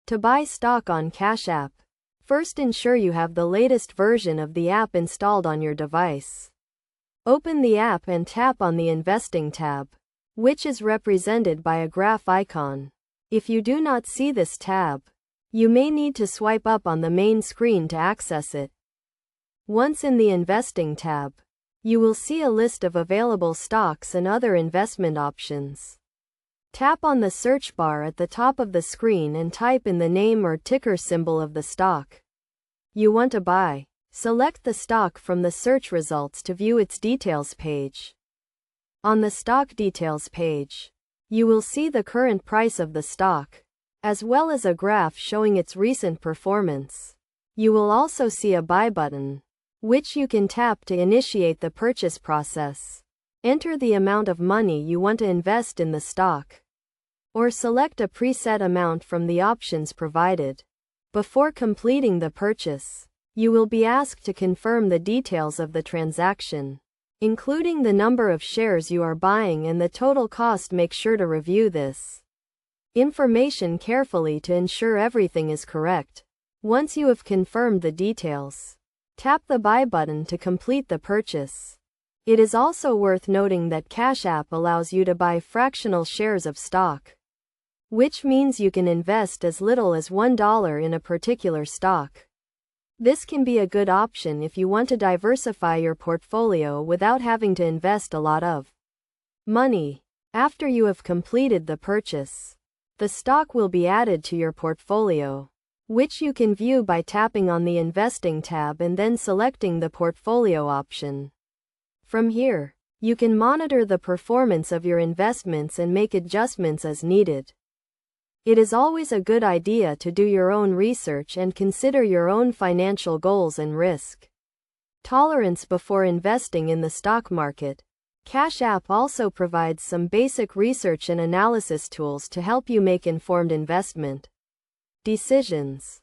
To buy stock on Cash App, first ensure you have the latest version of the app installed on your device. Open the app and tap on the Investing tab, which is represented by a graph icon. If you do not see this tab, you may need to swipe up on the main screen to access it. Once in the Investing tab, you will see a list of available stocks and other investment options. Tap on the search bar at the top of the screen and type in the name or ticker symbol of the stock you want to buy. Select the stock from the search results to view its details page. On the stock details page, you will see the current price of the stock, as well as a graph showing its recent performance. You will also see a buy button, which you can tap to initiate the purchase process. Enter the amount of money you want to invest in the stock, or select a preset amount from the options provided. Before completing the purchase, you will be asked to confirm the details of the transaction, including the number of shares you are buying and the total cost. Make sure to review this information carefully to ensure everything is correct. Once you have confirmed the details, tap the buy button to complete the purchase. It is also worth noting that Cash App allows you to buy fractional shares of stock, which means you can invest as little as $1 in a particular stock. This can be a good option if you want to diversify your portfolio without having to invest a lot of money. After you have completed the purchase, the stock will be added to your portfolio, which you can view by tapping on the Investing tab and then selecting the portfolio option. From here, you can monitor the performance of your investments and make adjustments as needed. It is always a good idea to do your own research and consider your own financial goals and risk tolerance before investing in the stock market. Cash App also provides some basic research and analysis tools to help you make informed investment decisions.